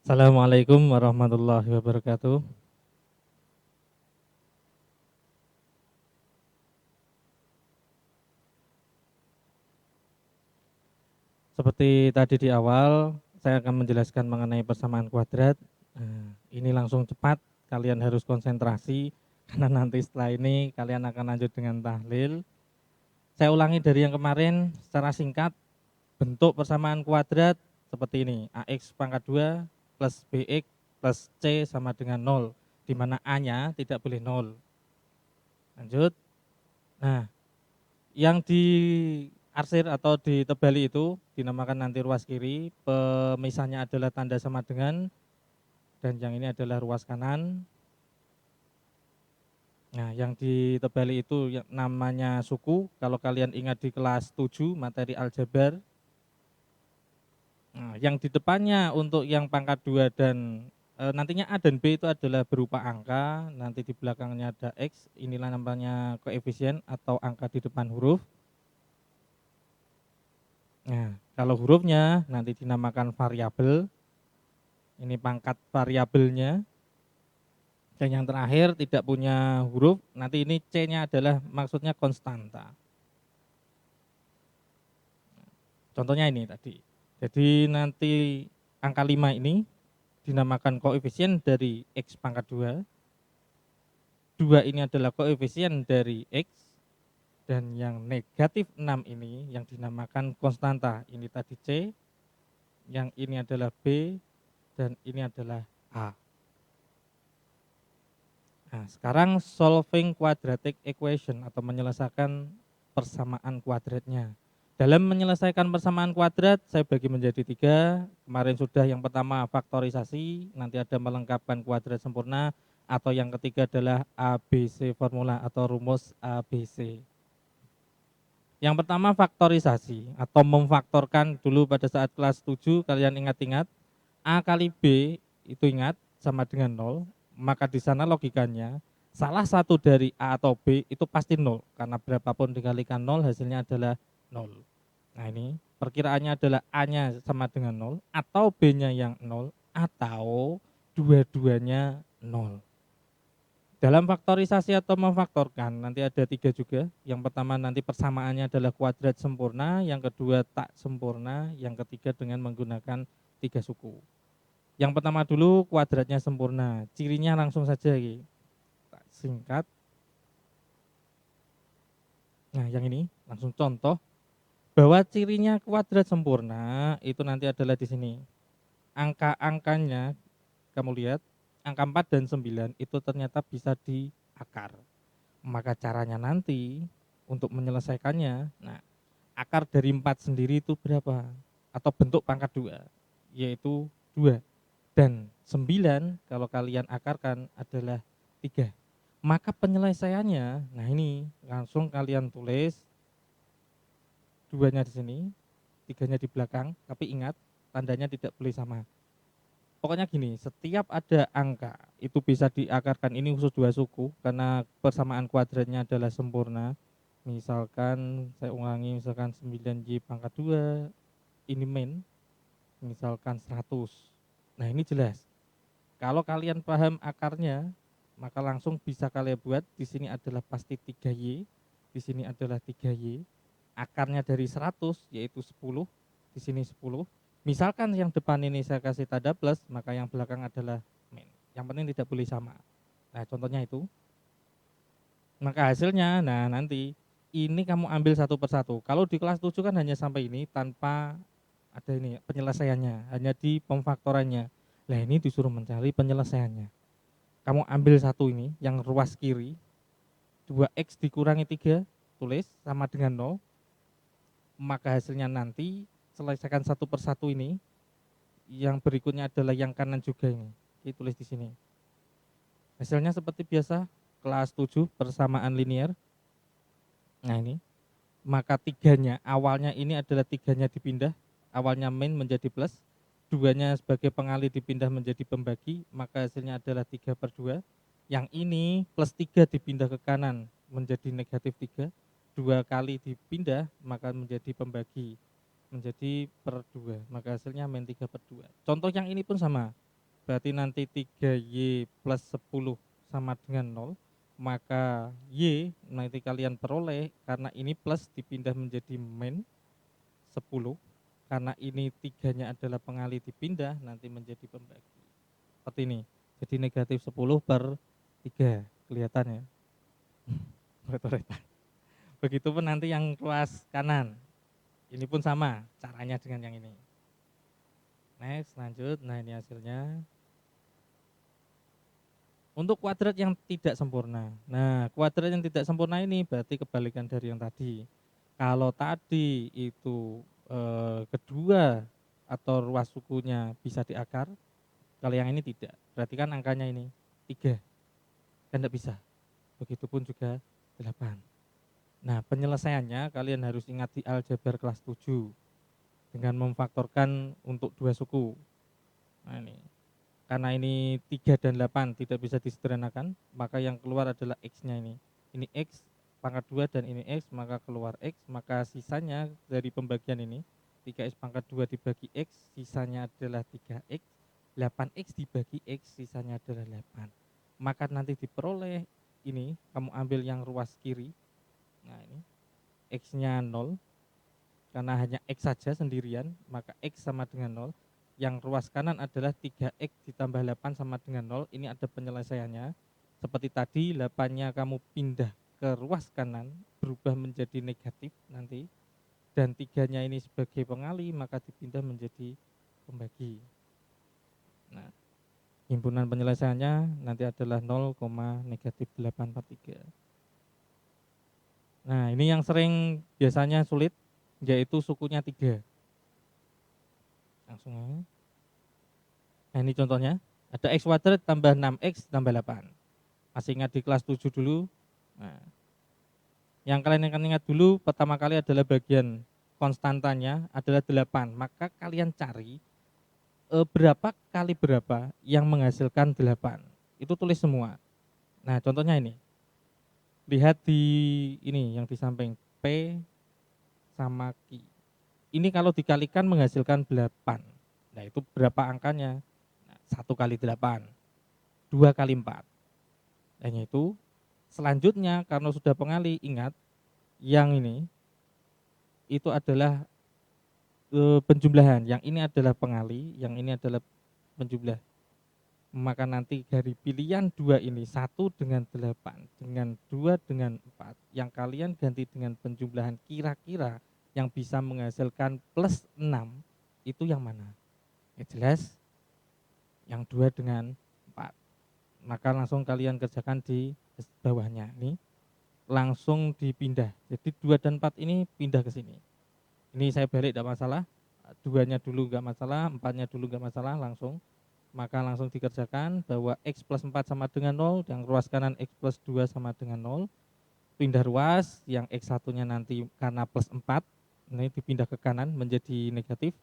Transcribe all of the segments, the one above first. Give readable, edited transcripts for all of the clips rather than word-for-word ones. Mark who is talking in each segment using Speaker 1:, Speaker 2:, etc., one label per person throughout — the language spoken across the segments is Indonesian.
Speaker 1: Assalamualaikum warahmatullahi wabarakatuh. Seperti tadi di awal, saya akan menjelaskan mengenai persamaan kuadrat. Ini langsung cepat, kalian harus konsentrasi karena nanti setelah ini kalian akan lanjut dengan tahlil. Saya ulangi dari yang kemarin secara singkat, bentuk persamaan kuadrat seperti ini. AX pangkat 2 plus BX plus C sama dengan 0, di mana A-nya tidak boleh 0. Lanjut. Nah, yang diarsir atau ditebali itu dinamakan nanti ruas kiri, pemisahnya adalah tanda sama dengan, dan yang ini adalah ruas kanan. Nah, yang ditebali itu namanya suku. Kalau kalian ingat di kelas 7 materi aljabar. Nah, yang di depannya untuk yang pangkat 2 dan nantinya A dan B itu adalah berupa angka, nanti di belakangnya ada X, inilah namanya koefisien atau angka di depan huruf. Nah, kalau hurufnya nanti dinamakan variabel, ini pangkat variabelnya. Dan yang terakhir tidak punya huruf, nanti ini C-nya adalah maksudnya konstanta. Contohnya ini tadi. Jadi nanti angka 5 ini dinamakan koefisien dari X pangkat 2. 2 ini adalah koefisien dari X. Dan yang negatif 6 ini yang dinamakan konstanta. Ini tadi C, yang ini adalah B, dan ini adalah A. Nah, sekarang solving quadratic equation atau menyelesaikan persamaan kuadratnya. Dalam menyelesaikan persamaan kuadrat, saya bagi menjadi 3. Kemarin sudah yang pertama faktorisasi, nanti ada melengkapkan kuadrat sempurna, atau yang ketiga adalah ABC formula atau rumus ABC. Yang pertama faktorisasi atau memfaktorkan dulu pada saat kelas 7, kalian ingat-ingat, A kali B itu ingat sama dengan 0, maka di sana logikanya salah satu dari A atau B itu pasti 0, karena berapapun dikalikan 0 hasilnya adalah 0. Nah, ini perkiraannya adalah A-nya sama dengan 0 atau B-nya yang 0 atau dua-duanya 0. Dalam faktorisasi atau memfaktorkan nanti ada 3 juga. Yang pertama nanti persamaannya adalah kuadrat sempurna, yang kedua tak sempurna, yang ketiga dengan menggunakan 3 suku. Yang pertama dulu kuadratnya sempurna, cirinya langsung saja tak singkat. Nah, yang ini langsung contoh bahwa cirinya kuadrat sempurna itu nanti adalah di sini. Angka-angkanya kamu lihat, angka 4 dan 9 itu ternyata bisa diakar. Maka caranya nanti untuk menyelesaikannya, nah, akar dari 4 sendiri itu berapa? Atau bentuk pangkat 2, yaitu 2. Dan 9 kalau kalian akarkan adalah 3. Maka penyelesaiannya, nah ini langsung kalian tulis 2-nya di sini, 3-nya di belakang, tapi ingat tandanya tidak boleh sama. Pokoknya gini, setiap ada angka itu bisa diakarkan, ini khusus 2 suku karena persamaan kuadratnya adalah sempurna. Misalkan saya ulangi, misalkan 9Y pangkat 2 ini min, misalkan 100. Nah, ini jelas. Kalau kalian paham akarnya, maka langsung bisa kalian buat. Di sini adalah pasti 3Y, di sini adalah 3Y. Akarnya dari 100 yaitu 10, di sini 10. Misalkan yang depan ini saya kasih tanda plus, maka yang belakang adalah min. Yang penting tidak boleh sama. Nah, contohnya itu. Maka hasilnya, nah nanti ini kamu ambil satu persatu. Kalau di kelas 7 kan hanya sampai ini tanpa ada ini penyelesaiannya, hanya di pemfaktorannya. Nah, ini disuruh mencari penyelesaiannya. Kamu ambil satu ini yang ruas kiri, 2x dikurangi 3, tulis sama dengan 0. Maka hasilnya nanti selesaikan satu persatu ini. Yang berikutnya adalah yang kanan juga ini. Ditulis di sini. Hasilnya seperti biasa, kelas 7 persamaan linear. Nah, ini. Maka tiganya, awalnya ini adalah tiganya dipindah. Awalnya min menjadi plus. Duanya sebagai pengalih dipindah menjadi pembagi. Maka hasilnya adalah 3/2. Yang ini plus 3 dipindah ke kanan menjadi negatif 3. 2 kali dipindah maka menjadi pembagi, menjadi per 2, maka hasilnya min 3/2. Contoh yang ini pun sama. berarti nanti 3Y plus 10 sama dengan 0, maka Y nanti kalian peroleh karena ini plus dipindah menjadi min 10, karena ini 3-nya adalah pengali dipindah nanti menjadi pembagi. Seperti ini. Jadi negatif 10 per 3, kelihatan ya. Begitupun nanti yang ruas kanan. Ini pun sama caranya dengan yang ini. Next, lanjut. Nah, ini hasilnya. Untuk kuadrat yang tidak sempurna. Nah, kuadrat yang tidak sempurna ini berarti kebalikan dari yang tadi. Kalau tadi itu kedua atau ruas sukunya bisa diakar, kalau yang ini tidak. Berarti kan angkanya ini 3. Kan tidak bisa. Begitupun juga 8. Nah, penyelesaiannya kalian harus ingat di aljabar kelas 7 dengan memfaktorkan untuk dua suku. Nah, ini. Karena ini 3 dan 8 tidak bisa disederhanakan, maka yang keluar adalah X-nya ini. Ini X pangkat 2 dan ini X, maka keluar X, maka sisanya dari pembagian ini 3X pangkat 2 dibagi X, sisanya adalah 3X, 8X dibagi X, sisanya adalah 8. Maka nanti diperoleh ini, kamu ambil yang ruas kiri. Nah, ini X-nya 0, karena hanya X saja sendirian, maka X sama dengan 0. Yang ruas kanan adalah 3X ditambah 8 sama dengan 0. Ini ada penyelesaiannya. Seperti tadi, 8-nya kamu pindah ke ruas kanan, berubah menjadi negatif nanti. Dan 3-nya ini sebagai pengali, maka dipindah menjadi pembagi. Nah, himpunan penyelesaiannya nanti adalah 0, negatif 8 per 3. Nah, ini yang sering biasanya sulit, yaitu sukunya 3. Langsung aja. Nah, ini contohnya. Ada X kuadrat tambah 6X tambah 8. Masih ingat di kelas 7 dulu. Nah, yang kalian akan ingat dulu pertama kali adalah bagian konstantanya adalah 8. Maka kalian cari berapa kali berapa yang menghasilkan 8. Itu tulis semua. Nah, contohnya ini. Lihat di ini yang di samping P sama Q. Ini kalau dikalikan menghasilkan 8. Nah, itu berapa angkanya? Nah, 1 kali 8, 2 kali 4. Hanya itu. Selanjutnya karena sudah pengali, ingat yang ini itu adalah penjumlahan. Yang ini adalah pengali, yang ini adalah penjumlah. Maka nanti dari pilihan 2 ini 1 dengan 8, dengan 2 dengan 4, yang kalian ganti dengan penjumlahan kira-kira yang bisa menghasilkan plus 6, itu yang mana? Ya jelas yang 2 dengan 4. Maka langsung kalian kerjakan di bawahnya ini. Langsung dipindah. Jadi 2 dan 4 ini pindah ke sini. Ini saya balik tidak masalah. 2-nya dulu enggak masalah, 4-nya dulu enggak masalah, langsung. Maka langsung dikerjakan bahwa X plus 4 sama dengan 0, yang ruas kanan X plus 2 sama dengan 0. Pindah ruas, yang X1-nya nanti karena plus 4, ini dipindah ke kanan menjadi negatif.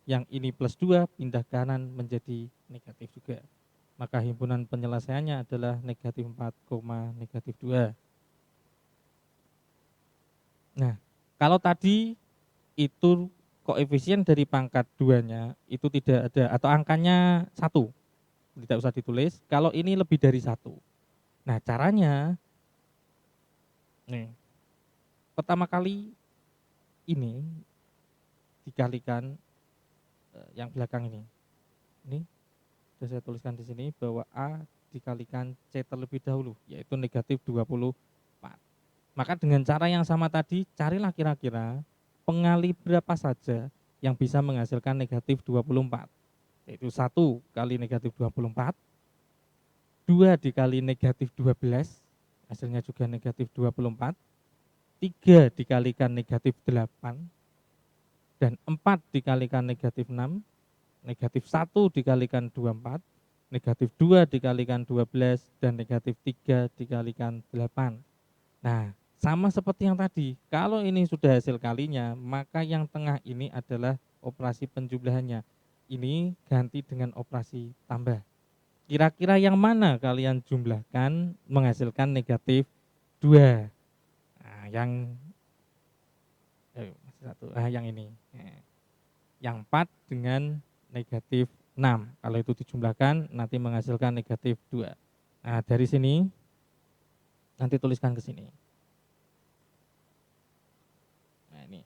Speaker 1: Yang ini plus 2, pindah kanan menjadi negatif juga. Maka himpunan penyelesaiannya adalah negatif 4, negatif 2. Nah, kalau tadi itu koefisien dari pangkat 2-nya itu tidak ada atau angkanya 1, tidak usah ditulis. Kalau ini lebih dari 1. Nah, caranya nih. Pertama kali ini dikalikan yang belakang ini. Ini sudah saya tuliskan di sini bahwa A dikalikan C terlebih dahulu, yaitu negatif 24. Maka dengan cara yang sama tadi, carilah kira-kira pengali berapa saja yang bisa menghasilkan negatif 24. Yaitu 1 kali negatif 24, 2 dikali negatif 12, hasilnya juga negatif 24, 3 dikalikan negatif 8, dan 4 dikalikan negatif 6, negatif 1 dikalikan 24, negatif 2 dikalikan 12, dan negatif 3 dikalikan 8. Nah, sama seperti yang tadi, kalau ini sudah hasil kalinya, maka yang tengah ini adalah operasi penjumlahannya. Ini ganti dengan operasi tambah. Kira-kira yang mana kalian jumlahkan menghasilkan negatif 2? Nah, masih satu, yang ini. Yang 4 dengan negatif 6. Kalau itu dijumlahkan nanti menghasilkan negatif 2. Nah, dari sini nanti tuliskan ke sini. Nah, ini.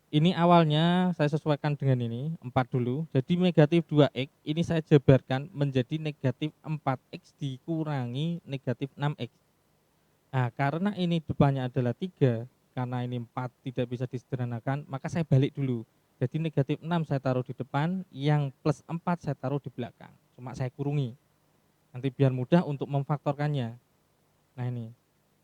Speaker 1: Ini awalnya saya sesuaikan dengan ini, 4 dulu. Jadi negatif 2x ini saya jabarkan menjadi negatif 4x dikurangi negatif 6x. Nah, karena ini depannya adalah 3, karena ini 4 tidak bisa disederhanakan, maka saya balik dulu. Jadi negatif 6 saya taruh di depan, yang plus 4 saya taruh di belakang. Cuma saya kurungi. Nanti biar mudah untuk memfaktorkannya. Nah ini,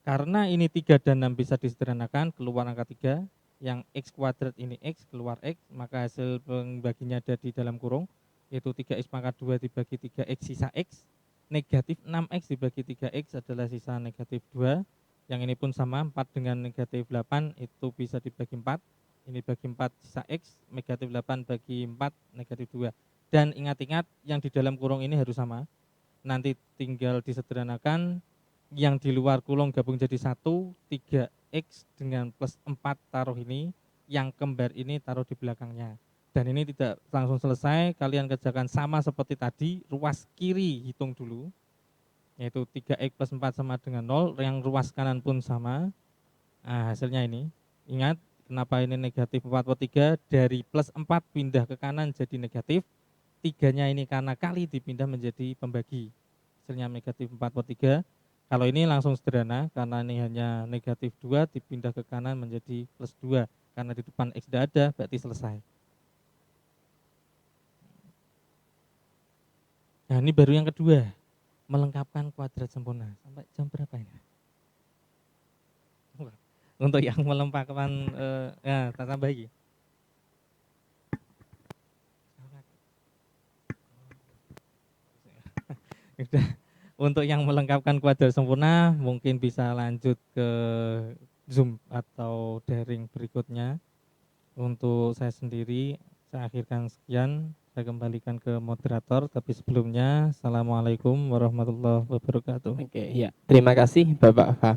Speaker 1: karena ini 3 dan 6 bisa disederhanakan, keluar angka 3, yang x kuadrat ini x, keluar x, maka hasil pembaginya ada di dalam kurung, yaitu 3x pangkat 2 dibagi 3x sisa x, negatif 6x dibagi 3x adalah sisa negatif 2, yang ini pun sama, 4 dengan negatif 8 itu bisa dibagi 4, ini bagi 4 sisa x, negatif 8 bagi 4, negatif 2. Dan ingat-ingat yang di dalam kurung ini harus sama, nanti tinggal disederhanakan, yang di luar kurung gabung jadi 1, 3x dengan plus 4 taruh ini, yang kembar ini taruh di belakangnya. Dan ini tidak langsung selesai, kalian kerjakan sama seperti tadi, ruas kiri hitung dulu, yaitu 3x plus 4 sama dengan 0, yang ruas kanan pun sama. Nah, hasilnya ini, ingat kenapa ini negatif 4/3, dari plus 4 pindah ke kanan jadi negatif, 3-nya ini karena kali dipindah menjadi pembagi, hasilnya negatif 4/3. Kalau ini langsung sederhana, karena ini hanya negatif 2 dipindah ke kanan menjadi plus 2, karena di depan x tidak ada, berarti selesai. Nah, ini baru yang kedua, melengkapkan kuadrat sempurna. Sampai jam berapa ini? Untuk yang melengkapkan, ya, tak tambah lagi. Untuk yang melengkapkan kuadrat sempurna mungkin bisa lanjut ke Zoom atau daring berikutnya. Untuk saya sendiri saya akhirkan sekian, saya kembalikan ke moderator, tapi sebelumnya assalamualaikum warahmatullahi wabarakatuh.
Speaker 2: Oke, ya. Terima kasih Bapak Fahmi.